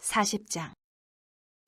40장.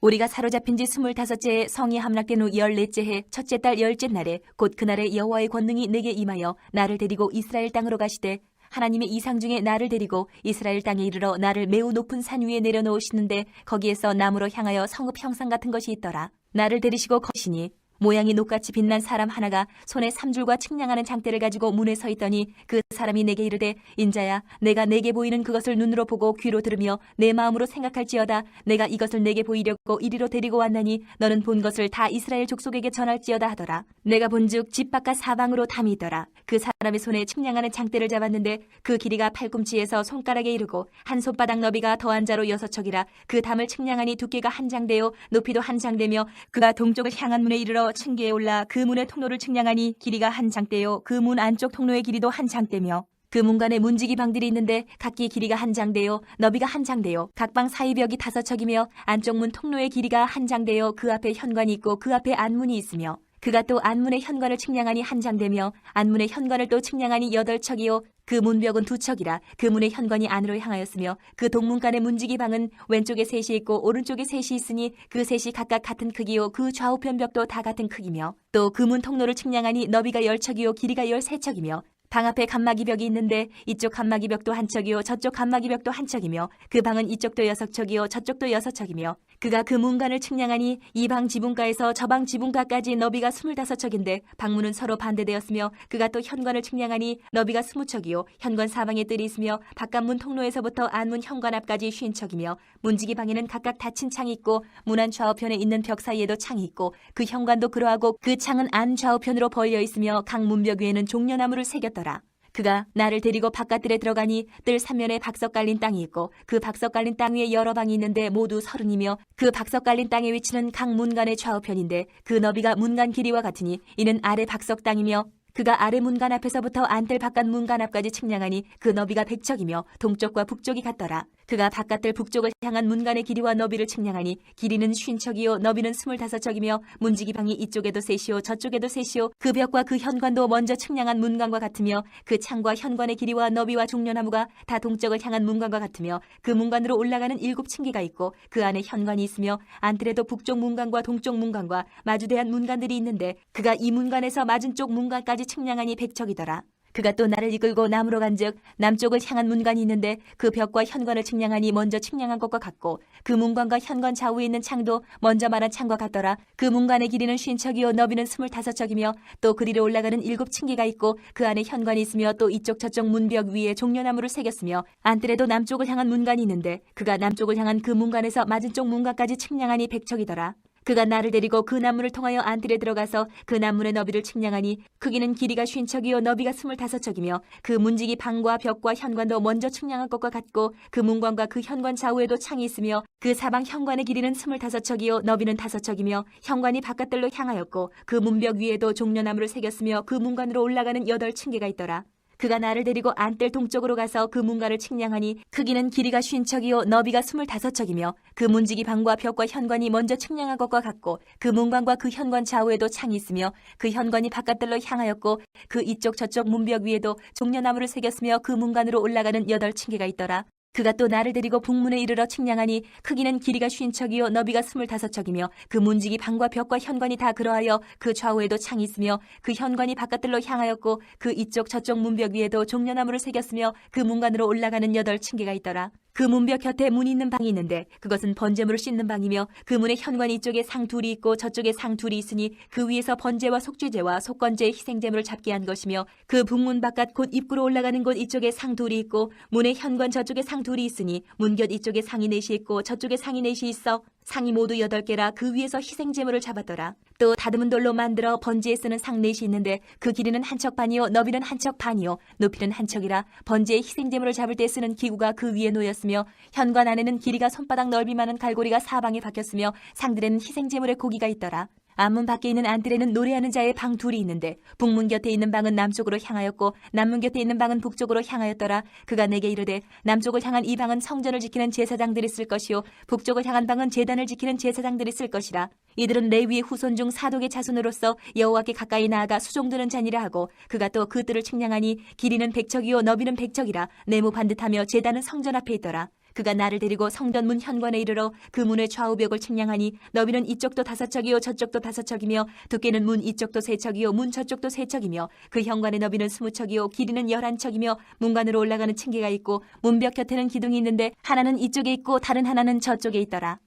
우리가 사로잡힌 지 25째에 성이 함락된 후 14째 해 첫째 달 10째 날에 곧 그날에 여호와의 권능이 내게 임하여 나를 데리고 이스라엘 땅으로 가시되 하나님의 이상 중에 나를 데리고 이스라엘 땅에 이르러 나를 매우 높은 산 위에 내려놓으시는데 거기에서 나무로 향하여 성읍 형상 같은 것이 있더라. 나를 데리시고 거시니 모양이 녹같이 빛난 사람 하나가 손에 삼줄과 측량하는 장대를 가지고 문에 서 있더니 그 사람이 내게 이르되 인자야 내가 내게 보이는 그것을 눈으로 보고 귀로 들으며 내 마음으로 생각할지어다. 내가 이것을 내게 보이려고 이리로 데리고 왔나니 너는 본 것을 다 이스라엘 족속에게 전할지어다 하더라. 내가 본즉 집 바깥 사방으로 담이 있더라. 그 사람의 손에 측량하는 장대를 잡았는데 그 길이가 팔꿈치에서 손가락에 이르고 한 손바닥 너비가 더한 자로 6척이라. 그 담을 측량하니 두께가 한 장대요 높이도 한 장대며 그가 동쪽을 향한 문에 이르러 층계에 올라 그 문의 통로를 측량하니 길이가 한 장대요 그 문 안쪽 통로의 길이도 한 장대며 그 문간에 문지기 방들이 있는데 각기 길이가 한 장대요 너비가 한 장대요 각 방 사이 벽이 5척이며 안쪽 문 통로의 길이가 한 장대요 그 앞에 현관이 있고 그 앞에 안문이 있으며 그가 또 안문의 현관을 측량하니 한 장대며 안문의 현관을 또 측량하니 8척이요 그 문벽은 2척이라. 그 문의 현관이 안으로 향하였으며 그 동문간의 문지기 방은 왼쪽에 셋이 있고 오른쪽에 셋이 있으니 그 셋이 각각 같은 크기요 그 좌우편 벽도 다 같은 크기며 또 그 문 통로를 측량하니 너비가 10척이요 길이가 13척이며 방 앞에 칸막이 벽이 있는데 이쪽 칸막이 벽도 한 척이요 저쪽 칸막이 벽도 한 척이며 그 방은 이쪽도 6척이요 저쪽도 6척이며 그가 그 문간을 측량하니 이 방 지붕가에서 저 방 지붕가까지 너비가 25척인데 방문은 서로 반대되었으며 그가 또 현관을 측량하니 너비가 20척이요 현관 사방에 뜰이 있으며 바깥문 통로에서부터 안문 현관 앞까지 50척이며 문지기 방에는 각각 닫힌 창이 있고 문 안 좌우편에 있는 벽 사이에도 창이 있고 그 현관도 그러하고 그 창은 안 좌우편으로 벌려 있으며 각 문벽 위에는 종려나무를 새겼더라. 그가 나를 데리고 바깥들에 들어가니 뜰 3면에 박석 깔린 땅이 있고 그 박석 깔린 땅 위에 여러 방이 있는데 모두 30이며 그 박석 깔린 땅의 위치는 각 문간의 좌우편인데 그 너비가 문간 길이와 같으니 이는 아래 박석 땅이며 그가 아래 문간 앞에서부터 안뜰 바깥 문간 앞까지 측량하니 그 너비가 100척이며 동쪽과 북쪽이 같더라. 그가 바깥뜰 북쪽을 향한 문간의 길이와 너비를 측량하니 길이는 50척이요 너비는 25척이며 문지기 방이 이쪽에도 셋이요 저쪽에도 셋이요 그 벽과 그 현관도 먼저 측량한 문간과 같으며 그 창과 현관의 길이와 너비와 종려나무가 다 동쪽을 향한 문간과 같으며 그 문간으로 올라가는 7층계가 있고 그 안에 현관이 있으며 안뜰에도 북쪽 문간과 동쪽 문간과 마주대한 문간들이 있는데 그가 이 문간에서 맞은 쪽 문간까지 측량하니 100척이더라. 그가 또 나를 이끌고 남으로 간즉 남쪽을 향한 문간이 있는데 그 벽과 현관을 측량하니 먼저 측량한 것과 같고 그 문관과 현관 좌우에 있는 창도 먼저 말한 창과 같더라. 그 문간의 길이는 50척이요 너비는 25척이며 또 그리로 올라가는 7층계가 있고 그 안에 현관이 있으며 또 이쪽 저쪽 문벽 위에 종려나무를 새겼으며 안뜰에도 남쪽을 향한 문간이 있는데 그가 남쪽을 향한 그 문간에서 맞은 쪽 문간까지 측량하니 100척이더라. 그가 나를 데리고 그 남문을 통하여 안뜰에 들어가서 그 남문의 너비를 측량하니 크기는 길이가 50척이요 너비가 25척이며 그 문지기 방과 벽과 현관도 먼저 측량한 것과 같고 그 문관과 그 현관 좌우에도 창이 있으며 그 사방 현관의 길이는 25척이요 너비는 5척이며 현관이 바깥들로 향하였고 그 문벽 위에도 종려나무를 새겼으며 그 문관으로 올라가는 8층계가 있더라. 그가 나를 데리고 안뜰 동쪽으로 가서 그 문간을 측량하니 크기는 길이가 50척이요 너비가 25척이며 그 문지기 방과 벽과 현관이 먼저 측량한 것과 같고 그 문관과 그 현관 좌우에도 창이 있으며 그 현관이 바깥들로 향하였고 그 이쪽 저쪽 문벽 위에도 종려나무를 새겼으며 그 문간으로 올라가는 8층계가 있더라. 그가 또 나를 데리고 북문에 이르러 측량하니 크기는 길이가 50척이요 너비가 25척이며 그 문지기 방과 벽과 현관이 다 그러하여 그 좌우에도 창이 있으며 그 현관이 바깥들로 향하였고 그 이쪽 저쪽 문벽 위에도 종려나무를 새겼으며 그 문간으로 올라가는 8층계가 있더라. 그 문벽 곁에 문이 있는 방이 있는데 그것은 번제물을 씻는 방이며 그 문의 현관 이쪽에 상 둘이 있고 저쪽에 상 둘이 있으니 그 위에서 번제와 속죄제와 속건제의 희생제물을 잡게 한 것이며 그 북문 바깥 곧 입구로 올라가는 곳 이쪽에 상 둘이 있고 문의 현관 저쪽에 상 둘이 있으니 문곁 이쪽에 상이 넷이 있고 저쪽에 상이 넷이 있어 상이 모두 8개라. 그 위에서 희생제물을 잡았더라. 또 다듬은 돌로 만들어 번제에 쓰는 상 넷이 있는데 그 길이는 한 척 반이요 너비는 한 척 반이요 높이는 한 척이라. 번제의 희생제물을 잡을 때 쓰는 기구가 그 위에 놓였으며 현관 안에는 길이가 손바닥 넓이만한 갈고리가 사방에 박혔으며 상들에는 희생제물의 고기가 있더라. 안문 밖에 있는 안뜰에는 노래하는 자의 방 둘이 있는데 북문 곁에 있는 방은 남쪽으로 향하였고 남문 곁에 있는 방은 북쪽으로 향하였더라. 그가 내게 이르되 남쪽을 향한 이 방은 성전을 지키는 제사장들이 쓸 것이요 북쪽을 향한 방은 제단을 지키는 제사장들이 쓸 것이라. 이들은 레위의 후손 중 사독의 자손으로서 여호와께 가까이 나아가 수종드는 자니라 하고 그가 또 그 뜰을 측량하니 길이는 100척이요 너비는 100척이라. 네모 반듯하며 제단은 성전 앞에 있더라. 그가 나를 데리고 성전 문 현관에 이르러 그 문의 좌우벽을 측량하니 너비는 이쪽도 5척이요 저쪽도 5척이며 두께는 문 이쪽도 3척이요 문 저쪽도 3척이며 그 현관의 너비는 20척이요 길이는 11척이며 문관으로 올라가는 층계가 있고 문벽 곁에는 기둥이 있는데 하나는 이쪽에 있고 다른 하나는 저쪽에 있더라.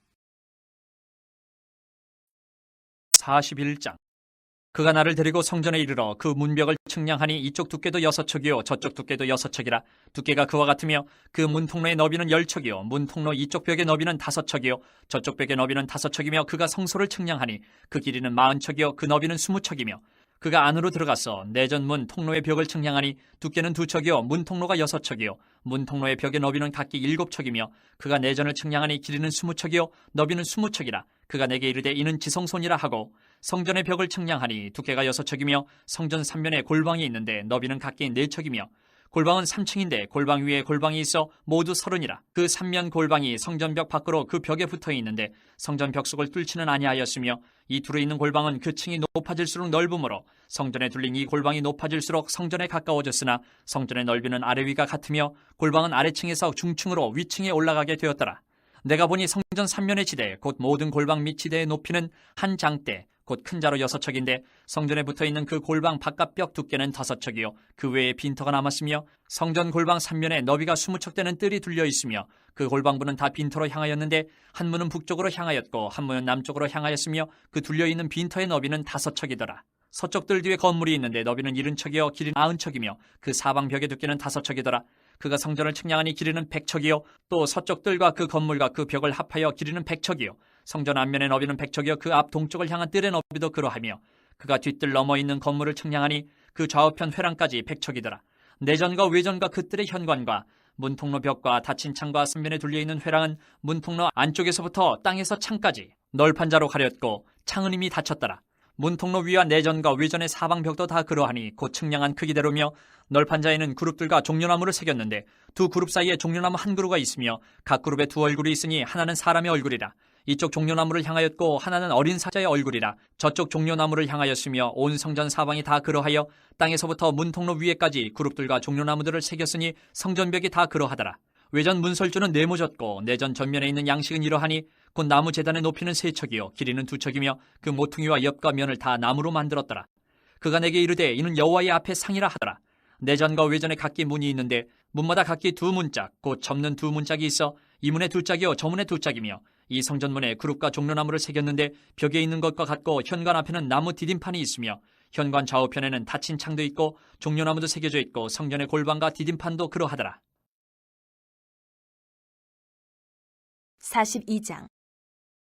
41장. 그가 나를 데리고 성전에 이르러 그 문벽을 측량하니 이쪽 두께도 6척이요 저쪽 두께도 6척이라. 두께가 그와 같으며 그 문통로의 너비는 10척이요 문통로 이쪽 벽의 너비는 5척이요 저쪽 벽의 너비는 5척이며 그가 성소를 측량하니 그 길이는 40척이요 그 너비는 20척이며 그가 안으로 들어가서 내전문 통로의 벽을 측량하니 두께는 2척이요 문통로가 6척이요 문통로의 벽의 너비는 각기 7척이며 그가 내전을 측량하니 길이는 20척이요 너비는 20척이라. 그가 내게 이르되 이는 지성소니라 하고 성전의 벽을 측량하니 두께가 6척이며 성전 3면에 골방이 있는데 너비는 각기 4척이며 골방은 3층인데 골방 위에 골방이 있어 모두 30이라. 그 3면 골방이 성전벽 밖으로 그 벽에 붙어 있는데 성전벽 속을 뚫지는 아니하였으며 이 둘에 있는 골방은 그 층이 높아질수록 넓으므로 성전에 둘린 이 골방이 높아질수록 성전에 가까워졌으나 성전의 넓이는 아래 위가 같으며 골방은 아래층에서 중층으로 위층에 올라가게 되었더라. 내가 보니 성전 3면의 지대 곧 모든 골방 및 지대의 높이는 한 장대 곧 큰 자로 6척인데 성전에 붙어있는 그 골방 바깥벽 두께는 5척이요 그 외에 빈터가 남았으며 성전 골방 3면에 너비가 20척 되는 뜰이 둘려 있으며 그 골방부는 다 빈터로 향하였는데 한 문은 북쪽으로 향하였고 한 문은 남쪽으로 향하였으며 그 둘려있는 빈터의 너비는 5척이더라. 서쪽 뜰 뒤에 건물이 있는데 너비는 70척이요 길이는 90척이며 그 사방 벽의 두께는 5척이더라. 그가 성전을 측량하니 길이는 100척이요 또 서쪽 뜰과 그 건물과 그 벽을 합하여 길이는 100척이요 성전 앞면의 너비는 100척이요 그 앞 동쪽을 향한 뜰의 너비도 그러하며 그가 뒷뜰 넘어 있는 건물을 측량하니 그 좌우편 회랑까지 100척이더라. 내전과 외전과 그 뜰의 현관과 문통로 벽과 닫힌 창과 삼면에 둘려있는 회랑은 문통로 안쪽에서부터 땅에서 창까지 널판 자로 가렸고 창은 이미 닫혔더라. 문통로 위와 내전과 외전의 사방벽도 다 그러하니 곧 측량한 크기대로며 널판 자에는 그룹들과 종려나무를 새겼는데 두 그룹 사이에 종려나무 한 그루가 있으며 각 그룹에 두 얼굴이 있으니 하나는 사람의 얼굴이라. 이쪽 종려나무를 향하였고 하나는 어린 사자의 얼굴이라. 저쪽 종려나무를 향하였으며 온 성전 사방이 다 그러하여 땅에서부터 문통로 위에까지 그룹들과 종려나무들을 새겼으니 성전벽이 다 그러하더라. 외전 문설주는 네모졌고 내전 전면에 있는 양식은 이러하니 곧 나무 제단의 높이는 3척이요 길이는 2척이며 그 모퉁이와 옆과 면을 다 나무로 만들었더라. 그가 내게 이르되 이는 여호와의 앞에 상이라 하더라. 내전과 외전에 각기 문이 있는데 문마다 각기 2문짝 곧 접는 2문짝이 있어 이 문에 2짝이요 저 문에 2짝이며 이 성전문에 그룹과 종려나무를 새겼는데 벽에 있는 것과 같고 현관 앞에는 나무 디딤판이 있으며 현관 좌우편에는 닫힌 창도 있고 종려나무도 새겨져 있고 성전의 골방과 디딤판도 그러하더라. 42장.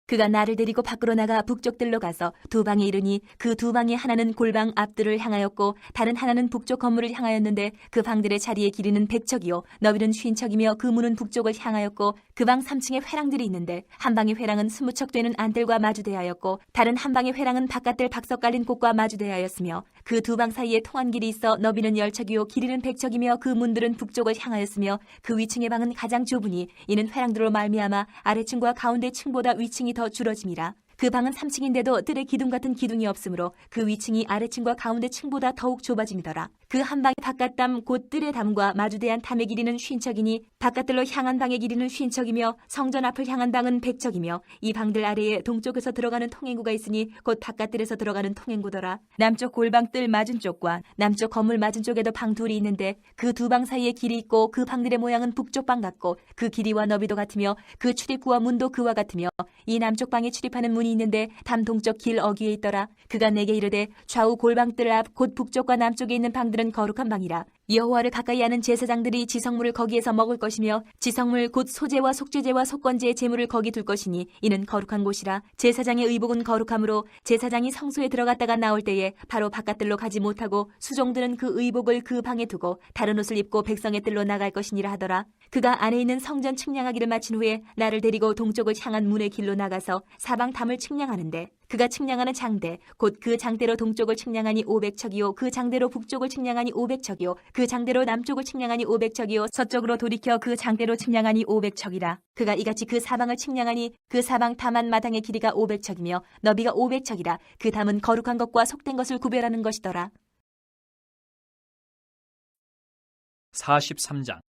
그가 나를 데리고 밖으로 나가 북쪽들로 가서 두 방에 이르니 그 두 방의 하나는 골방 앞들을 향하였고 다른 하나는 북쪽 건물을 향하였는데 그 방들의 자리의 길이는 100척이요 너비는 50척이며 그 문은 북쪽을 향하였고 그 방 3층에 회랑들이 있는데 한 방의 회랑은 20척 되는 안뜰과 마주대하였고 다른 한 방의 회랑은 바깥들 박석 깔린 곳과 마주대하였으며 그 두 방 사이에 통한 길이 있어 너비는 10척이요 길이는 100척이며 그 문들은 북쪽을 향하였으며 그 위층의 방은 가장 좁으니 이는 회랑들로 말미암아 아래층과 가운데 층보다 위층이 더 줄어짐이라. 그 방은 3층인데도 뜰에 기둥 같은 기둥이 없으므로 그 위층이 아래층과 가운데 층보다 더욱 좁아짐이더라. 그 한 방의 바깥담 곧 뜰의 담과 마주대한 담의 길이는 50척이니 바깥들로 향한 방의 길이는 50척이며 성전 앞을 향한 방은 100척이며 이 방들 아래에 동쪽에서 들어가는 통행구가 있으니 곧 바깥뜰에서 들어가는 통행구더라. 남쪽 골방 뜰 맞은 쪽과 남쪽 건물 맞은 쪽에도 방 둘이 있는데 그 두 방 사이에 길이 있고 그 방들의 모양은 북쪽 방 같고 그 길이와 너비도 같으며 그 출입구와 문도 그와 같으며 이 남쪽 방에 출입하는 문이 있는데 담 동쪽 길 어귀에 있더라. 그가 내게 이르되 좌우 골방뜰 앞 곧 북쪽과 남쪽에 있는 방들은 거룩한 방이라. 여호와를 가까이 하는 제사장들이 지성물을 거기에서 먹을 것이며 지성물 곧 소제와 속죄제와 속건제의 제물을 거기 둘 것이니 이는 거룩한 곳이라. 제사장의 의복은 거룩하므로 제사장이 성소에 들어갔다가 나올 때에 바로 바깥들로 가지 못하고 수종들은 그 의복을 그 방에 두고 다른 옷을 입고 백성의 뜰로 나갈 것이니라 하더라. 그가 안에 있는 성전 측량하기를 마친 후에 나를 데리고 동쪽을 향한 문의 길로 나가서 사방 담을 측량하는데 그가 측량하는 장대 곧 그 장대로 동쪽을 측량하니 500척이요 그 장대로 북쪽을 측량하니 500척이요 그 장대로 남쪽을 측량하니 500척이요 서쪽으로 돌이켜 그 장대로 측량하니 500척이라. 그가 이같이 그 사방을 측량하니 그 사방 담한 마당의 길이가 500척이며 너비가 500척이라. 그 담은 거룩한 것과 속된 것을 구별하는 것이더라. 43장.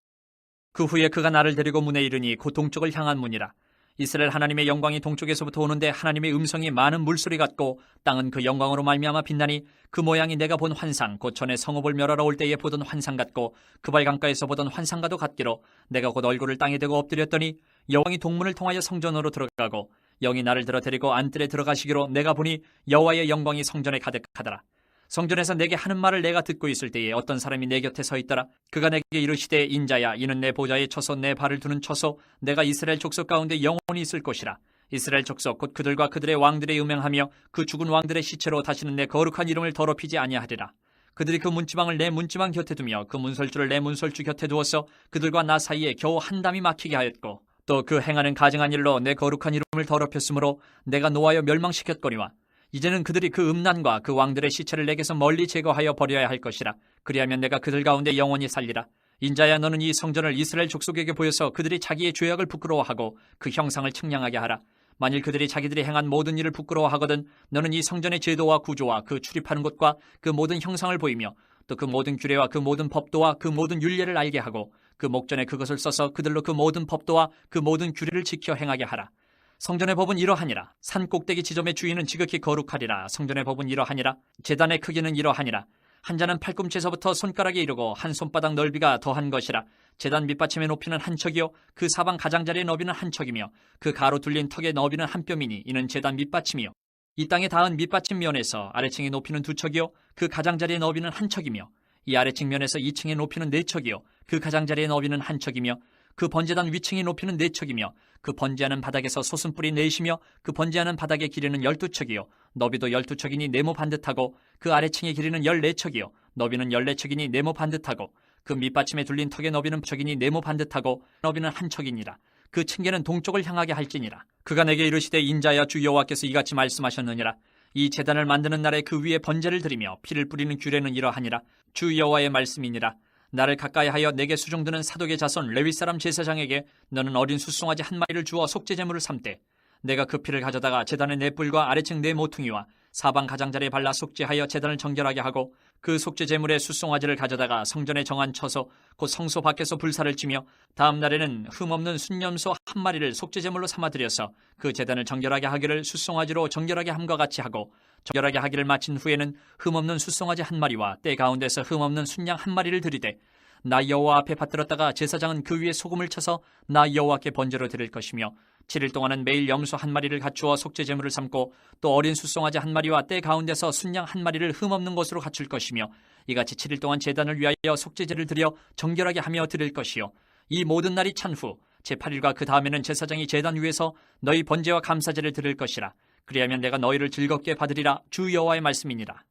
그 후에 그가 나를 데리고 문에 이르니 곧 동쪽을 향한 문이라. 이스라엘 하나님의 영광이 동쪽에서부터 오는데 하나님의 음성이 많은 물소리 같고 땅은 그 영광으로 말미암아 빛나니 그 모양이 내가 본 환상 곧 전에 성읍을 멸하러 올 때에 보던 환상 같고 그발 강가에서 보던 환상과도 같기로 내가 곧 얼굴을 땅에 대고 엎드렸더니 여왕이 동문을 통하여 성전으로 들어가고 영이 나를 들어 데리고 안뜰에 들어가시기로 내가 보니 여호와의 영광이 성전에 가득하더라. 성전에서 내게 하는 말을 내가 듣고 있을 때에 어떤 사람이 내 곁에 서 있더라. 그가 내게 이르시되 인자야 이는 내 보좌에 쳐서 내 발을 두는 처소 내가 이스라엘 족속 가운데 영원히 있을 것이라. 이스라엘 족속 곧 그들과 그들의 왕들의 음행하며 그 죽은 왕들의 시체로 다시는 내 거룩한 이름을 더럽히지 아니하리라. 그들이 그 문지방을 내 문지방 곁에 두며 그 문설주를 내 문설주 곁에 두어서 그들과 나 사이에 겨우 한 담이 막히게 하였고 또 그 행하는 가증한 일로 내 거룩한 이름을 더럽혔으므로 내가 노하여 멸망시켰거니와 이제는 그들이 그 음란과 그 왕들의 시체를 내게서 멀리 제거하여 버려야 할 것이라. 그리하면 내가 그들 가운데 영원히 살리라. 인자야 너는 이 성전을 이스라엘 족속에게 보여서 그들이 자기의 죄악을 부끄러워하고 그 형상을 측량하게 하라. 만일 그들이 자기들이 행한 모든 일을 부끄러워하거든 너는 이 성전의 제도와 구조와 그 출입하는 곳과 그 모든 형상을 보이며 또 그 모든 규례와 그 모든 법도와 그 모든 율례를 알게 하고 그 목전에 그것을 써서 그들로 그 모든 법도와 그 모든 규례를 지켜 행하게 하라. 성전의 법은 이러하니라. 산 꼭대기 지점의 주인은 지극히 거룩하리라. 성전의 법은 이러하니라. 제단의 크기는 이러하니라. 한 자는 팔꿈치에서부터 손가락에 이르고 한 손바닥 넓이가 더한 것이라. 제단 밑받침의 높이는 한 척이요 그 사방 가장자리의 너비는 한 척이며 그 가로 둘린 턱의 너비는 한 뼘이니 이는 제단 밑받침이요 이 땅에 닿은 밑받침 면에서 아래층의 높이는 두 척이요 그 가장자리의 너비는 한 척이며 이 아래층 면에서 2층의 높이는 4척이요 그 가장자리의 너비는 한 척이며 그 번제단 위층의 높이는 4척이며 그 번제하는 바닥에서 솟은뿔이 4이며 그 번제하는 바닥의 길이는 12척이요 너비도 12척이니 네모 반듯하고 그 아래층의 길이는 14척이요 너비는 14척이니 네모 반듯하고 그 밑받침에 둘린 턱의 너비는 척이니 네모 반듯하고 너비는 한 척이니라. 그 층계는 동쪽을 향하게 할지니라. 그가 내게 이르시되 인자야 주 여호와께서 이같이 말씀하셨느니라. 이 제단을 만드는 날에 그 위에 번제를 드리며 피를 뿌리는 규례는 이러하니라. 주 여호와의 말씀이니라. 나를 가까이하여 내게 수종드는 사독의 자손 레위 사람 제사장에게 너는 어린 숫송아지 한 마리를 주어 속죄제물을 삼되 내가 그 피를 가져다가 제단의 네 뿔과 아래층 네 모퉁이와 사방 가장자리에 발라 속죄하여 제단을 정결하게 하고 그 속죄제물의 숫송아지를 가져다가 성전에 정한 처소 곧 성소 밖에서 불사를 치며 다음 날에는 흠없는 순념소 한 마리를 속죄제물로 삼아들여서 그 제단을 정결하게 하기를 숫송아지로 정결하게 함과 같이 하고 정결하게 하기를 마친 후에는 흠없는 숫송아지 한 마리와 때 가운데서 흠없는 순양 한 마리를 들이되 나 여호와 앞에 받들었다가 제사장은 그 위에 소금을 쳐서 나 여호와께 번제로 드릴 것이며 7일 동안은 매일 염소 한 마리를 갖추어 속죄제물을 삼고 또 어린 숫송아지 한 마리와 때 가운데서 순양 한 마리를 흠없는 것으로 갖출 것이며 이같이 7일 동안 제단을 위하여 속죄제를 드려 정결하게 하며 드릴 것이요 이 모든 날이 찬 후 제8일과 그 다음에는 제사장이 제단 위에서 너희 번제와 감사제를 드릴 것이라. 그리하면 내가 너희를 즐겁게 받으리라. 주 여호와의 말씀이니라.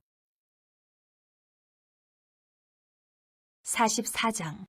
44장.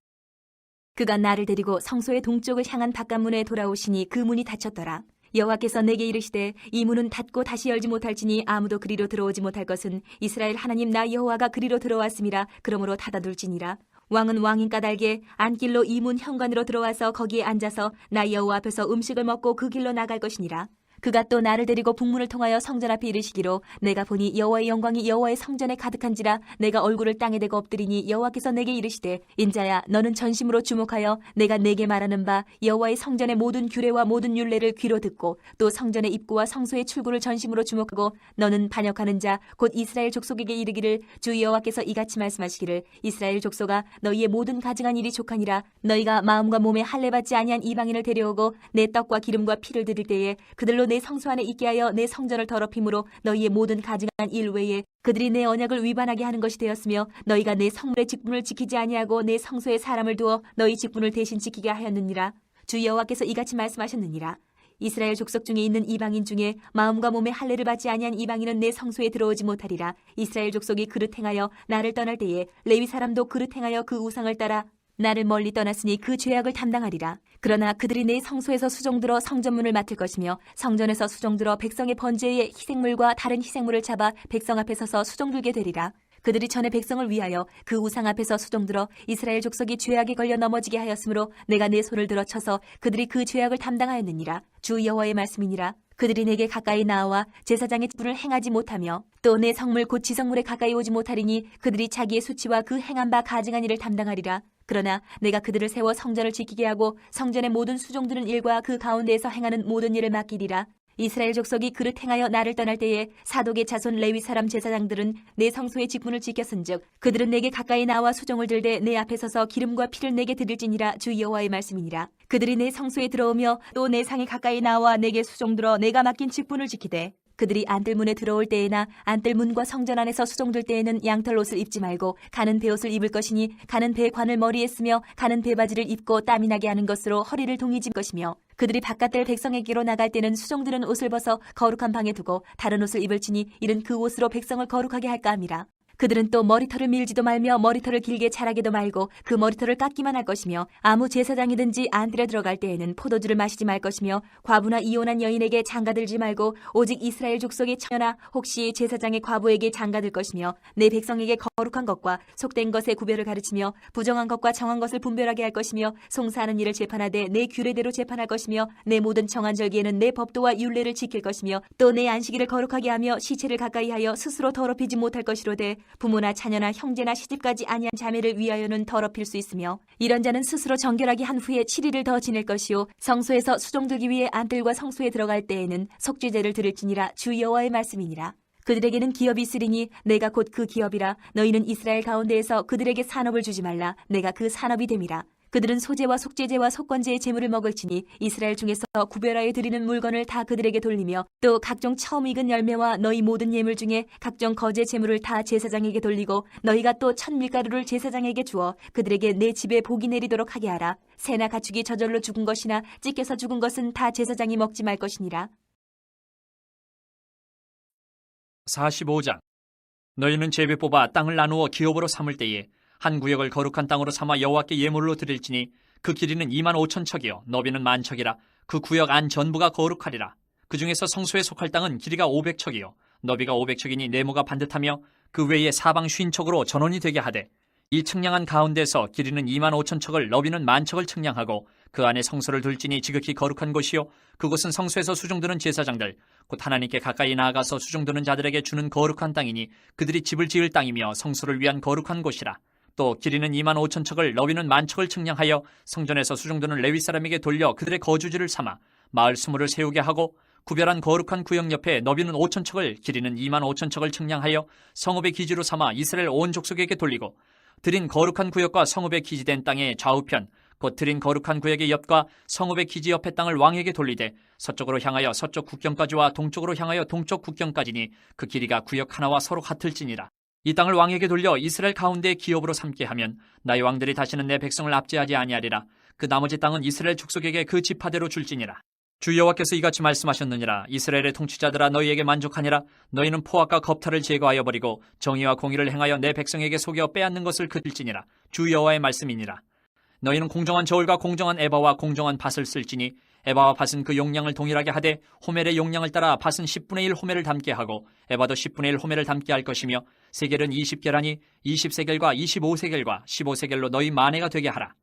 그가 나를 데리고 성소의 동쪽을 향한 바깥문에 돌아오시니 그 문이 닫혔더라. 여호와께서 내게 이르시되 이 문은 닫고 다시 열지 못할지니 아무도 그리로 들어오지 못할 것은 이스라엘 하나님 나 여호와가 그리로 들어왔음이라. 그러므로 닫아둘지니라. 왕은 왕인 까닭에 안길로 이 문 현관으로 들어와서 거기에 앉아서 나 여호와 앞에서 음식을 먹고 그 길로 나갈 것이니라. 그가 또 나를 데리고 북문을 통하여 성전 앞에 이르시기로 내가 보니 여호와의 영광이 여호와의 성전에 가득한지라. 내가 얼굴을 땅에 대고 엎드리니 여호와께서 내게 이르시되 인자야 너는 전심으로 주목하여 내가 내게 말하는 바 여호와의 성전의 모든 규례와 모든 율례를 귀로 듣고 또 성전의 입구와 성소의 출구를 전심으로 주목하고 너는 반역하는 자 곧 이스라엘 족속에게 이르기를 주 여호와께서 이같이 말씀하시기를 이스라엘 족속아 너희의 모든 가증한 일이 족하니라. 너희가 마음과 몸에 할례받지 아니한 이방인을 데려오고 내 떡과 기름과 피를 드릴 때에 그들로 내 성소 안에 있게 하여 내 성전을 더럽힘으로 너희의 모든 가증한 일 외에 그들이 내 언약을 위반하게 하는 것이 되었으며 너희가 내 성물의 직분을 지키지 아니하고 내 성소에 사람을 두어 너희 직분을 대신 지키게 하였느니라. 주 여호와께서 이같이 말씀하셨느니라. 이스라엘 족속 중에 있는 이방인 중에 마음과 몸에 할례를 받지 아니한 이방인은 내 성소에 들어오지 못하리라. 이스라엘 족속이 그릇 행하여 나를 떠날 때에 레위 사람도 그릇 행하여 그 우상을 따라 나를 멀리 떠났으니 그 죄악을 담당하리라. 그러나 그들이 내 성소에서 수종들어 성전문을 맡을 것이며 성전에서 수종들어 백성의 번제의 희생물과 다른 희생물을 잡아 백성 앞에 서서 수종들게 되리라. 그들이 전에 백성을 위하여 그 우상 앞에서 수종들어 이스라엘 족속이 죄악에 걸려 넘어지게 하였으므로 내가 내 손을 들어 쳐서 그들이 그 죄악을 담당하였느니라. 주 여호와의 말씀이니라. 그들이 내게 가까이 나와 제사장의 직분을 행하지 못하며 또 내 성물 곧 지성물에 가까이 오지 못하리니 그들이 자기의 수치와 그 행한 바 가증한 일을 담당하리라. 그러나 내가 그들을 세워 성전을 지키게 하고 성전의 모든 수종드는 일과 그 가운데에서 행하는 모든 일을 맡기리라. 이스라엘 족속이 그릇 행하여 나를 떠날 때에 사독의 자손 레위 사람 제사장들은 내 성소의 직분을 지켰은즉 그들은 내게 가까이 나와 수종을 들되 내 앞에 서서 기름과 피를 내게 드릴지니라. 주 여호와의 말씀이니라. 그들이 내 성소에 들어오며 또 내 상에 가까이 나와 내게 수종들어 내가 맡긴 직분을 지키되 그들이 안뜰문에 들어올 때에나 안뜰문과 성전 안에서 수종들 때에는 양털 옷을 입지 말고 가는 배옷을 입을 것이니 가는 배관을 머리에 쓰며 가는 배바지를 입고 땀이 나게 하는 것으로 허리를 동이질 것이며 그들이 바깥들 백성에게로 나갈 때는 수종들은 옷을 벗어 거룩한 방에 두고 다른 옷을 입을지니 이는 그 옷으로 백성을 거룩하게 할까 함이라. 그들은 또 머리털을 밀지도 말며 머리털을 길게 자라게도 말고 그 머리털을 깎기만 할 것이며 아무 제사장이든지 안뜰에 들어갈 때에는 포도주를 마시지 말 것이며 과부나 이혼한 여인에게 장가들지 말고 오직 이스라엘 족속의 처녀나 혹시 제사장의 과부에게 장가들 것이며 내 백성에게 거룩한 것과 속된 것의 구별을 가르치며 부정한 것과 정한 것을 분별하게 할 것이며 송사하는 일을 재판하되 내 규례대로 재판할 것이며 내 모든 정한 절기에는 내 법도와 율례를 지킬 것이며 또 내 안식일을 거룩하게 하며 시체를 가까이 하여 스스로 더럽히지 못할 것이로되 부모나 자녀나 형제나 시집까지 아니한 자매를 위하여는 더럽힐 수 있으며 이런 자는 스스로 정결하게 한 후에 7일을 더 지낼 것이요 성소에서 수종들기 위해 안뜰과 성소에 들어갈 때에는 속죄제를 드릴지니라. 주 여호와의 말씀이니라. 그들에게는 기업이 있으리니 내가 곧 그 기업이라. 너희는 이스라엘 가운데에서 그들에게 산업을 주지 말라. 내가 그 산업이 됨이라. 그들은 소제와 속죄제와 속건제의 제물을 먹을지니 이스라엘 중에서 구별하여 드리는 물건을 다 그들에게 돌리며 또 각종 처음 익은 열매와 너희 모든 예물 중에 각종 거제 제물을 다 제사장에게 돌리고 너희가 또 첫 밀가루를 제사장에게 주어 그들에게 내 집에 복이 내리도록 하게 하라. 새나 가축이 저절로 죽은 것이나 찢겨서 죽은 것은 다 제사장이 먹지 말 것이니라. 45장. 너희는 제비 뽑아 땅을 나누어 기업으로 삼을 때에 한 구역을 거룩한 땅으로 삼아 여호와께 예물로 드릴지니 그 길이는 25,000척이요 너비는 10,000척이라. 그 구역 안 전부가 거룩하리라. 그 중에서 성소에 속할 땅은 길이가 500척이요 너비가 500척이니 네모가 반듯하며 그 외에 사방 50척으로 전원이 되게 하되 이 측량한 가운데서 길이는 25,000척을 너비는 10,000척을 측량하고 그 안에 성소를 둘지니 지극히 거룩한 곳이요 그곳은 성소에서 수종드는 제사장들 곧 하나님께 가까이 나아가서 수종드는 자들에게 주는 거룩한 땅이니 그들이 집을 지을 땅이며 성소를 위한 거룩한 곳이라. 또 길이는 25,000척을 너비는 10,000척을 측량하여 성전에서 수종드는 레위 사람에게 돌려 그들의 거주지를 삼아 마을 수물을 세우게 하고 구별한 거룩한 구역 옆에 너비는 5,000척을 길이는 25,000척을 측량하여 성읍의 기지로 삼아 이스라엘 온 족속에게 돌리고 드린 거룩한 구역과 성읍의 기지된 땅의 좌우편 곧 드린 거룩한 구역의 옆과 성읍의 기지 옆의 땅을 왕에게 돌리되 서쪽으로 향하여 서쪽 국경까지와 동쪽으로 향하여 동쪽 국경까지니 그 길이가 구역 하나와 서로 같을지니라. 이 땅을 왕에게 돌려 이스라엘 가운데 기업으로 삼게 하면 나의 왕들이 다시는 내 백성을 압제하지 아니하리라. 그 나머지 땅은 이스라엘 족속에게 그 지파대로 줄지니라. 주 여호와께서 이같이 말씀하셨느니라. 이스라엘의 통치자들아 너희에게 만족하니라. 너희는 포악과 겁탈을 제거하여 버리고 정의와 공의를 행하여 내 백성에게 속여 빼앗는 것을 그칠지니라. 주 여호와의 말씀이니라. 너희는 공정한 저울과 공정한 에바와 공정한 밭을 쓸지니 에바와 밭은 그 용량을 동일하게 하되 호멜의 용량을 따라 밭은 10분의 1 호멜을 담게 하고 에바도 10분의 1 호멜을 담게 할 것이며 세겔은 20계라니 20세겔과 25세겔과 15세겔로 너희 만회가 되게 하라.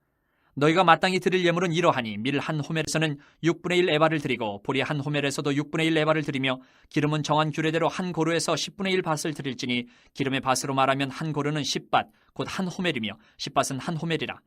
너희가 마땅히 드릴 예물은 이러하니 밀 한 호멜에서는 6분의 1 에바를 드리고 보리 한 호멜에서도 6분의 1 에바를 드리며 기름은 정한 규례대로 한 고루에서 10분의 1 밭을 드릴지니 기름의 밭으로 말하면 한 고루는 10밭 곧 한 호멜이며 10밭은 한 호멜이라.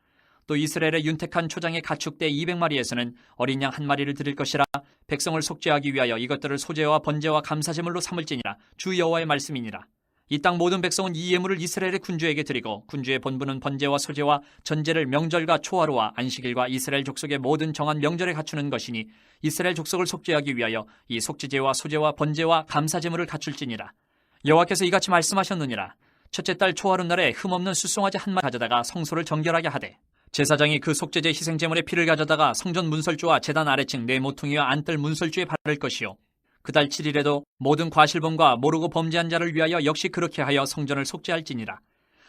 또 이스라엘의 윤택한 초장의 가축대 200마리에서는 어린 양 한 마리를 드릴 것이라. 백성을 속죄하기 위하여 이것들을 소제와 번제와 감사제물로 삼을지니라. 주 여호와의 말씀이니라. 이 땅 모든 백성은 이 예물을 이스라엘의 군주에게 드리고 군주의 본부는 번제와 소제와 전제를 명절과 초하루와 안식일과 이스라엘 족속의 모든 정한 명절에 갖추는 것이니 이스라엘 족속을 속죄하기 위하여 이 속죄제와 소제와 번제와 감사제물을 갖출지니라. 여호와께서 이같이 말씀하셨느니라. 첫째 달 초하루 날에 흠없는 숫송아지 한 마리 가져다가 성소를 정결하게 하되 제사장이 그 속죄제 희생제물의 피를 가져다가 성전 문설주와 제단 아래층 네 모퉁이와 안뜰 문설주에 바를 것이요 그달 7일에도 모든 과실범과 모르고 범죄한 자를 위하여 역시 그렇게 하여 성전을 속죄할지니라.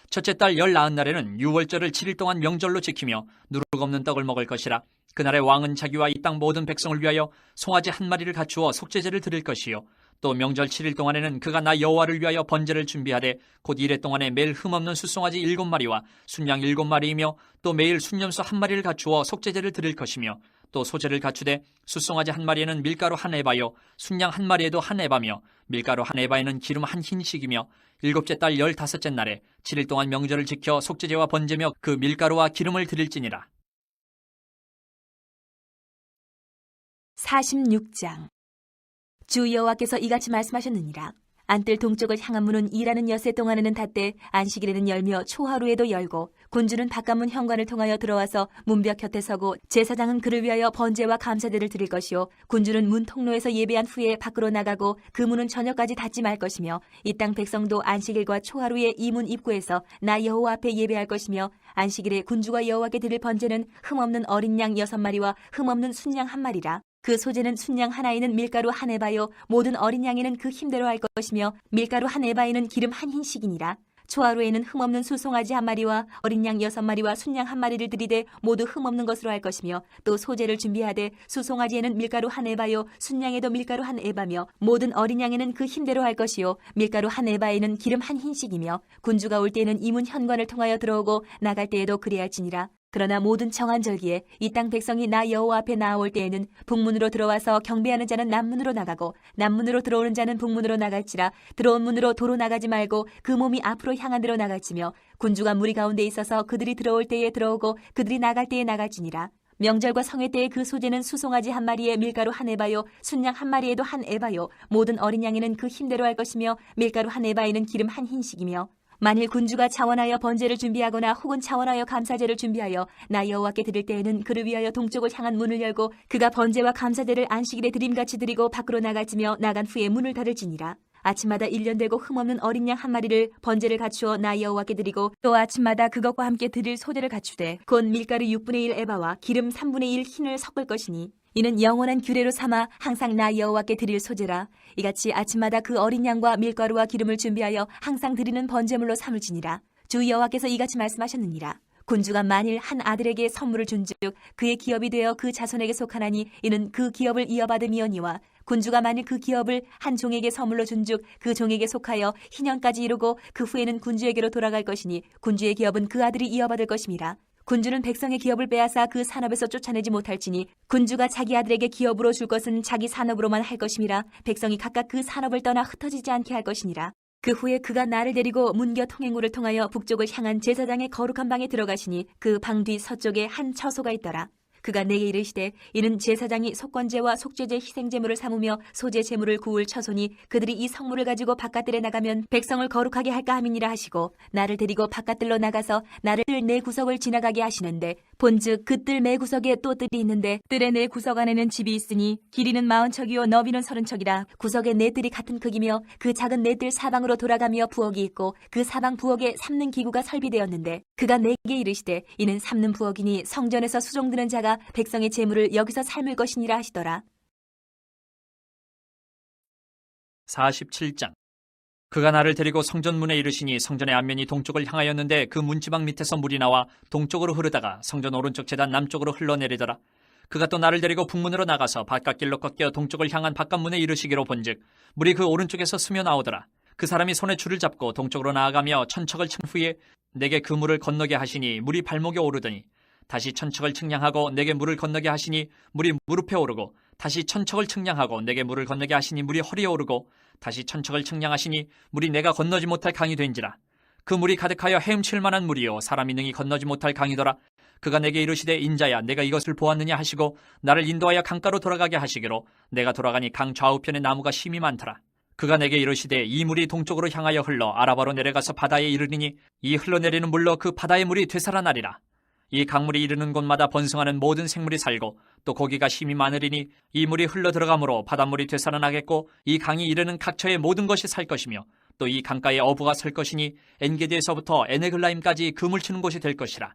첫째 달 19날에는 유월절을 7일 동안 명절로 지키며 누룩 없는 떡을 먹을 것이라. 그날에 왕은 자기와 이 땅 모든 백성을 위하여 송아지 한 마리를 갖추어 속죄제를 드릴 것이요 또 명절 7일 동안에는 그가 나 여호와를 위하여 번제를 준비하되 곧 이래 동안에 매일 흠없는 숫송아지 7마리와 순양 7마리이며 또 매일 순염소 한 마리를 갖추어 속죄제를 드릴 것이며 또 소재를 갖추되 숫송아지 한 마리에는 밀가루 한 에바요 순양 한 마리에도 한 에바며 밀가루 한 에바에는 기름 한 흰씩이며 일곱째 달 15째 날에 7일 동안 명절을 지켜 속죄제와 번제며 그 밀가루와 기름을 드릴지니라. 46장. 주 여호와께서 이같이 말씀하셨느니라. 안뜰 동쪽을 향한 문은 일하는 엿새 동안에는 닫되 안식일에는 열며 초하루에도 열고 군주는 바깥문 현관을 통하여 들어와서 문벽 곁에 서고 제사장은 그를 위하여 번제와 감사제를 드릴 것이요 군주는 문 통로에서 예배한 후에 밖으로 나가고 그 문은 저녁까지 닫지 말 것이며 이 땅 백성도 안식일과 초하루에 이 문 입구에서 나 여호와 앞에 예배할 것이며 안식일에 군주가 여호와께 드릴 번제는 흠없는 어린 양 6마리와 흠없는 순양 1마리라. 그 소재는 순양 하나에는 밀가루 한 에바요 모든 어린 양에는 그 힘대로 할 것이며 밀가루 한 에바에는 기름 한 흰씩이니라. 초하루에는 흠없는 수송아지 1마리와 어린 양 6마리와 순양 1마리를 들이되 모두 흠없는 것으로 할 것이며 또 소재를 준비하되 수송아지에는 밀가루 한 에바요 순양에도 밀가루 한 에바며 모든 어린 양에는 그 힘대로 할 것이요 밀가루 한 에바에는 기름 한 흰씩이며 군주가 올 때에는 이 문 현관을 통하여 들어오고 나갈 때에도 그래할지니라. 그러나 모든 정한절기에 이 땅 백성이 나 여호와 앞에 나아올 때에는 북문으로 들어와서 경배하는 자는 남문으로 나가고 남문으로 들어오는 자는 북문으로 나갈지라. 들어온 문으로 도로 나가지 말고 그 몸이 앞으로 향한 데로 나갈지며 군주가 무리 가운데 있어서 그들이 들어올 때에 들어오고 그들이 나갈 때에 나갈지니라. 명절과 성회 때에 그 소재는 수송아지 1마리에 밀가루 한 에바요 순양 1마리에도 한 에바요 모든 어린 양에는 그 힘대로 할 것이며 밀가루 한 에바에는 기름 한 흰씩이며 만일 군주가 차원하여 번제를 준비하거나 혹은 차원하여 감사제를 준비하여 나 여호와께 드릴 때에는 그를 위하여 동쪽을 향한 문을 열고 그가 번제와 감사제를 안식일에 드림같이 드리고 밖으로 나갈지며 나간 후에 문을 닫을지니라. 아침마다 1년 되고 흠없는 어린 양 1마리를 번제를 갖추어 나 여호와께 드리고 또 아침마다 그것과 함께 드릴 소제를 갖추되 곧 밀가루 6분의 1 에바와 기름 3분의 1 흰을 섞을 것이니 이는 영원한 규례로 삼아 항상 나 여호와께 드릴 소제라. 이같이 아침마다 그 어린 양과 밀가루와 기름을 준비하여 항상 드리는 번제물로 삼을지니라. 주 여호와께서 이같이 말씀하셨느니라. 군주가 만일 한 아들에게 선물을 준즉 그의 기업이 되어 그 자손에게 속하나니 이는 그 기업을 이어받음이오니와 군주가 만일 그 기업을 한 종에게 선물로 준즉 그 종에게 속하여 희년까지 이루고 그 후에는 군주에게로 돌아갈 것이니 군주의 기업은 그 아들이 이어받을 것임이라. 군주는 백성의 기업을 빼앗아 그 산업에서 쫓아내지 못할지니 군주가 자기 아들에게 기업으로 줄 것은 자기 산업으로만 할 것임이라. 백성이 각각 그 산업을 떠나 흩어지지 않게 할 것이니라. 그 후에 그가 나를 데리고 문겨 통행로를 통하여 북쪽을 향한 제사장의 거룩한 방에 들어가시니 그 방 뒤 서쪽에 한 처소가 있더라. 그가 내게 이르시되 이는 제사장이 속건제와 속죄제 희생제물을 삼으며 소제 제물을 구울 처소니 그들이 이 성물을 가지고 바깥들에 나가면 백성을 거룩하게 할까 함이니라 하시고 나를 데리고 바깥들로 나가서 나를 뜰 네 구석을 지나가게 하시는데 본즉 그 뜰 네 구석에 또 뜰이 있는데 뜰의 네 구석 안에는 집이 있으니 길이는 40척이요 너비는 30척이라. 구석의 네 뜰이 같은 크기며 그 작은 네 뜰 사방으로 돌아가며 부엌이 있고 그 사방 부엌에 삶는 기구가 설비되었는데 그가 내게 이르시되 이는 삶는 부엌이니 성전에서 수종드는 자가 백성의 재물을 여기서 삶을 것이니라 하시더라. 47장. 그가 나를 데리고 성전문에 이르시니 성전의 앞면이 동쪽을 향하였는데 그 문지방 밑에서 물이 나와 동쪽으로 흐르다가 성전 오른쪽 제단 남쪽으로 흘러내리더라. 그가 또 나를 데리고 북문으로 나가서 바깥길로 꺾여 동쪽을 향한 바깥문에 이르시기로 본즉 물이 그 오른쪽에서 스며 나오더라. 그 사람이 손에 줄을 잡고 동쪽으로 나아가며 천척을 친 후에 내게 그 물을 건너게 하시니 물이 발목에 오르더니 다시 천척을 측량하고 내게 물을 건너게 하시니 물이 무릎에 오르고 다시 천척을 측량하고 내게 물을 건너게 하시니 물이 허리에 오르고 다시 천척을 측량하시니 물이 내가 건너지 못할 강이 된지라. 그 물이 가득하여 헤엄칠 만한 물이요 사람이 능히 건너지 못할 강이더라. 그가 내게 이르시되 인자야 내가 이것을 보았느냐 하시고 나를 인도하여 강가로 돌아가게 하시기로 내가 돌아가니 강 좌우편에 나무가 심이 많더라. 그가 내게 이르시되 이 물이 동쪽으로 향하여 흘러 아라바로 내려가서 바다에 이르리니 이 흘러내리는 물로 그 바다의 물이 되살아나리라. 이 강물이 이르는 곳마다 번성하는 모든 생물이 살고 또 고기가 힘이 많으리니 이 물이 흘러 들어가므로 바닷물이 되살아나겠고 이 강이 이르는 각처의 모든 것이 살 것이며 또 이 강가에 어부가 설 것이니 엔게디에서부터 에네글라임까지 그물 치는 곳이 될 것이라.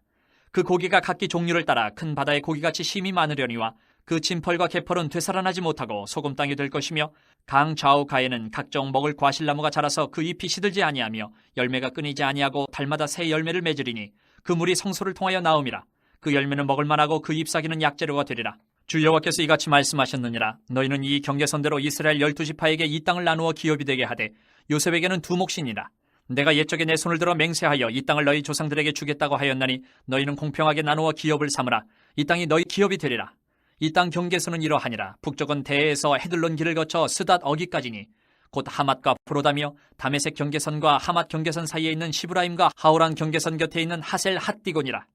그 고기가 각기 종류를 따라 큰 바다의 고기같이 힘이 많으려니와 그 진펄과 개펄은 되살아나지 못하고 소금 땅이 될 것이며 강 좌우 가에는 각종 먹을 과실나무가 자라서 그 잎이 시들지 아니하며 열매가 끊이지 아니하고 달마다 새 열매를 맺으리니 그 물이 성소를 통하여 나옴이라. 그 열매는 먹을 만하고 그 잎사귀는 약재료가 되리라. 주 여호와께서 이같이 말씀하셨느니라. 너희는 이 경계선대로 이스라엘 12지파에게 이 땅을 나누어 기업이 되게 하되 요셉에게는 두 몫이니라. 내가 옛적에 내 손을 들어 맹세하여 이 땅을 너희 조상들에게 주겠다고 하였나니 너희는 공평하게 나누어 기업을 삼으라. 이 땅이 너희 기업이 되리라. 이 땅 경계선은 이러하니라. 북쪽은 대에서 헤들론 길을 거쳐 스닷 어기까지니 곧 하맛과 프로다며 다메섹 경계선과 하맛 경계선 사이에 있는 시브라임과 하오란 경계선 곁에 있는 하셀 핫디곤이라.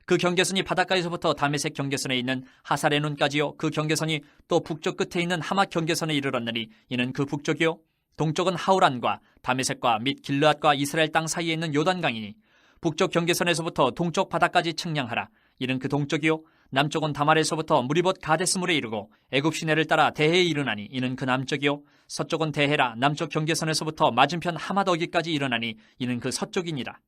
그 경계선이 바닷가에서부터 다메섹 경계선에 있는 하사레눈까지요. 그 경계선이 또 북쪽 끝에 있는 하맛 경계선에 이르렀느니 이는 그 북쪽이요. 동쪽은 하오란과 다메섹과 및 길르앗과 이스라엘 땅 사이에 있는 요단강이니 북쪽 경계선에서부터 동쪽 바다까지 측량하라. 이는 그 동쪽이요. 남쪽은 다말에서부터 무리봇 가데스물에 이르고 애굽 시내를 따라 대해에 이르나니 이는 그 남쪽이요. 서쪽은 대해라. 남쪽 경계선에서부터 맞은편 하맛 어기까지 이르나니 이는 그 서쪽이니라.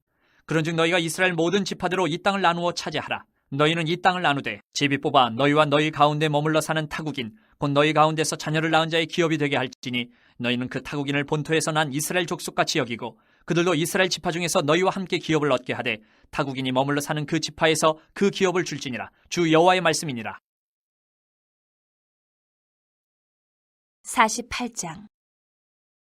그런즉 너희가 이스라엘 모든 지파대로 이 땅을 나누어 차지하라. 너희는 이 땅을 나누되 제비 뽑아 너희와 너희 가운데 머물러 사는 타국인 곧 너희 가운데서 자녀를 낳은 자의 기업이 되게 할지니 너희는 그 타국인을 본토에서 난 이스라엘 족속같이 여기고 그들도 이스라엘 지파 중에서 너희와 함께 기업을 얻게 하되 타국인이 머물러 사는 그 지파에서 그 기업을 줄지니라. 주 여호와의 말씀이니라. 48장.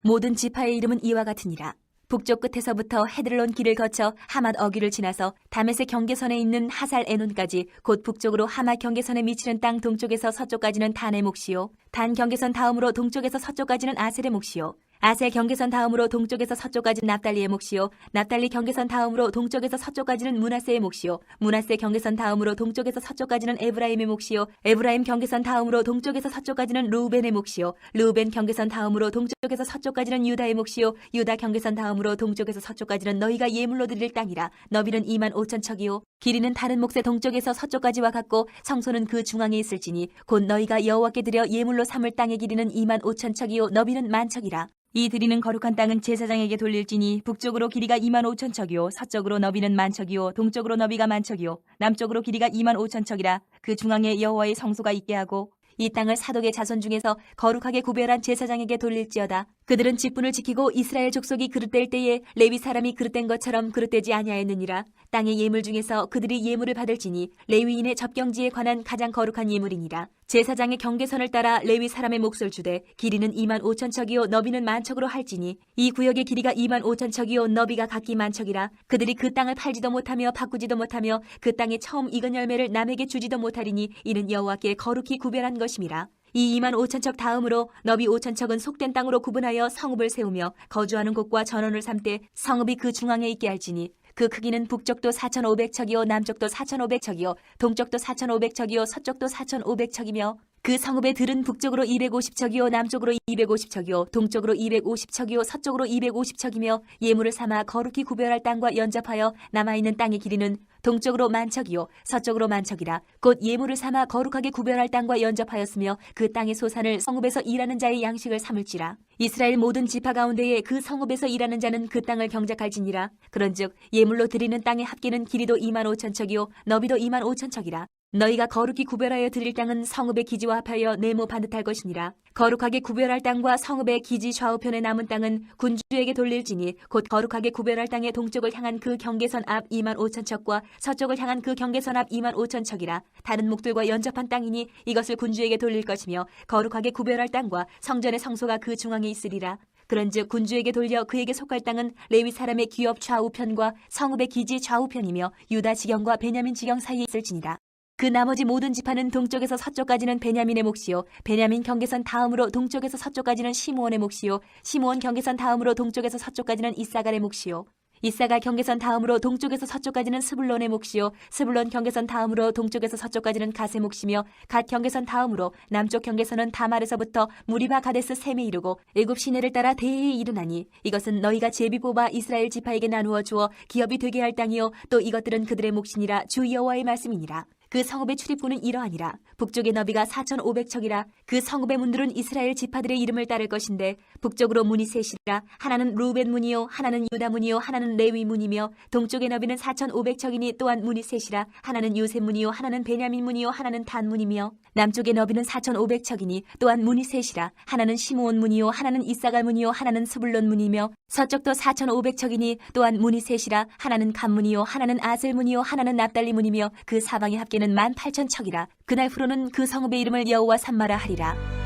모든 지파의 이름은 이와 같으니라. 북쪽 끝에서부터 헤들론 길을 거쳐 하맛 어귀를 지나서 다메섹 경계선에 있는 하살 에논까지 곧 북쪽으로 하맛 경계선에 미치는 땅 동쪽에서 서쪽까지는 단의 몫이요. 단 경계선 다음으로 동쪽에서 서쪽까지는 아셀의 몫이요. 아셀 경계선 다음으로 동쪽에서 서쪽까지는 납달리의 몫이요. 납달리 경계선 다음으로 동쪽에서 서쪽까지는 므낫세의 몫이요. 므낫세 경계선 다음으로 동쪽에서 서쪽까지는 에브라임의 몫이요. 에브라임 경계선 다음으로 동쪽에서 서쪽까지는 르우벤의 몫이요. 르우벤 경계선 다음으로 동쪽에서 서쪽까지는 유다의 몫이요. 유다 경계선 다음으로 동쪽에서 서쪽까지는 너희가 예물로 드릴 땅이라. 너비는 2만 5천 척이요. 길이는 다른 몫의 동쪽에서 서쪽까지와 같고 성소는 그 중앙에 있을지니 곧 너희가 여호와께 드려 예물로 삼을 땅의 길이는 2만 5천 척이요. 너비는 만 척이라. 이 드리는 거룩한 땅은 제사장에게 돌릴지니 북쪽으로 길이가 2만 5천 척이요 서쪽으로 너비는 만 척이요 동쪽으로 너비가 만 척이요 남쪽으로 길이가 2만 5천 척이라. 그 중앙에 여호와의 성소가 있게 하고 이 땅을 사독의 자손 중에서 거룩하게 구별한 제사장에게 돌릴지어다. 그들은 직분을 지키고 이스라엘 족속이 그릇될 때에 레위 사람이 그릇된 것처럼 그릇되지 아니하였느니라. 땅의 예물 중에서 그들이 예물을 받을지니 레위인의 접경지에 관한 가장 거룩한 예물이니라. 제사장의 경계선을 따라 레위 사람의 몫을 주되 길이는 2만 5천 척이요 너비는 만 척으로 할지니 이 구역의 길이가 2만 5천 척이요 너비가 각기 만 척이라. 그들이 그 땅을 팔지도 못하며 바꾸지도 못하며 그 땅에 처음 익은 열매를 남에게 주지도 못하리니 이는 여호와께 거룩히 구별한 것임이라. 이 2만 5천 척 다음으로 너비 5천 척은 속된 땅으로 구분하여 성읍을 세우며 거주하는 곳과 전원을 삼되 성읍이 그 중앙에 있게 할지니 그 크기는 북쪽도 4,500척이요 남쪽도 4,500척이요 동쪽도 4,500척이요 서쪽도 4,500척이며 그 성읍의 들은 북쪽으로 250척이요 남쪽으로 250척이요 동쪽으로 250척이요 서쪽으로 250척이며 예물을 삼아 거룩히 구별할 땅과 연접하여 남아있는 땅의 길이는 동쪽으로 만척이요 서쪽으로 만척이라. 곧 예물을 삼아 거룩하게 구별할 땅과 연접하였으며 그 땅의 소산을 성읍에서 일하는 자의 양식을 삼을지라. 이스라엘 모든 지파 가운데에 그 성읍에서 일하는 자는 그 땅을 경작할지니라. 그런즉 예물로 드리는 땅의 합계는 길이도 2만 5천 척이요 너비도 2만 5천 척이라. 너희가 거룩히 구별하여 드릴 땅은 성읍의 기지와 합하여 네모 반듯할 것이니라. 거룩하게 구별할 땅과 성읍의 기지 좌우편에 남은 땅은 군주에게 돌릴지니 곧 거룩하게 구별할 땅의 동쪽을 향한 그 경계선 앞 2만 5천 척과 서쪽을 향한 그 경계선 앞 2만 5천 척이라. 다른 목들과 연접한 땅이니 이것을 군주에게 돌릴 것이며 거룩하게 구별할 땅과 성전의 성소가 그 중앙에 있으리라. 그런즉 군주에게 돌려 그에게 속할 땅은 레위 사람의 기업 좌우편과 성읍의 기지 좌우편이며 유다 지경과 베냐민 지경 사이에 있을지니라. 그 나머지 모든 지파는 동쪽에서 서쪽까지는 베냐민의 몫이요 베냐민 경계선 다음으로 동쪽에서 서쪽까지는 시므온의 몫이요 시므온 경계선 다음으로 동쪽에서 서쪽까지는 이사갈의 몫이요 이사갈 경계선 다음으로 동쪽에서 서쪽까지는 스불론의 몫이요 스불론 경계선 다음으로 동쪽에서 서쪽까지는 갓의 몫이며 갓 경계선 다음으로 남쪽 경계선은 다말에서부터 무리바 가데스 셈에 이르고 애굽 시내를 따라 대해에 이르나니 이것은 너희가 제비 뽑아 이스라엘 지파에게 나누어 주어 기업이 되게 할 땅이요 또 이것들은 그들의 몫이니라. 주 여호와의 말씀이니라. 그 성읍의 출입구는 이러하니라. 북쪽의 너비가 4,500척이라. 그 성읍의 문들은 이스라엘 지파들의 이름을 따를 것인데 북쪽으로 문이 셋이라. 하나는 루벤 문이요 하나는 유다 문이요 하나는 레위 문이며 동쪽의 너비는 4,500척이니 또한 문이 셋이라. 하나는 요셉 문이요 하나는 베냐민 문이요 하나는 단 문이며 남쪽의 너비는 4,500척이니 또한 문이 셋이라. 하나는 시므온 문이요 하나는 이사갈 문이요 하나는 스불론 문이며 서쪽도 4,500척이니 또한 문이 셋이라. 하나는 간 문이요 하나는 아셀 문이요 하나는 납달리 문이며 그 사방의 합계는 18,000척이라. 그날 후로는 그 성읍의 이름을 여호와 삼마라 하리라.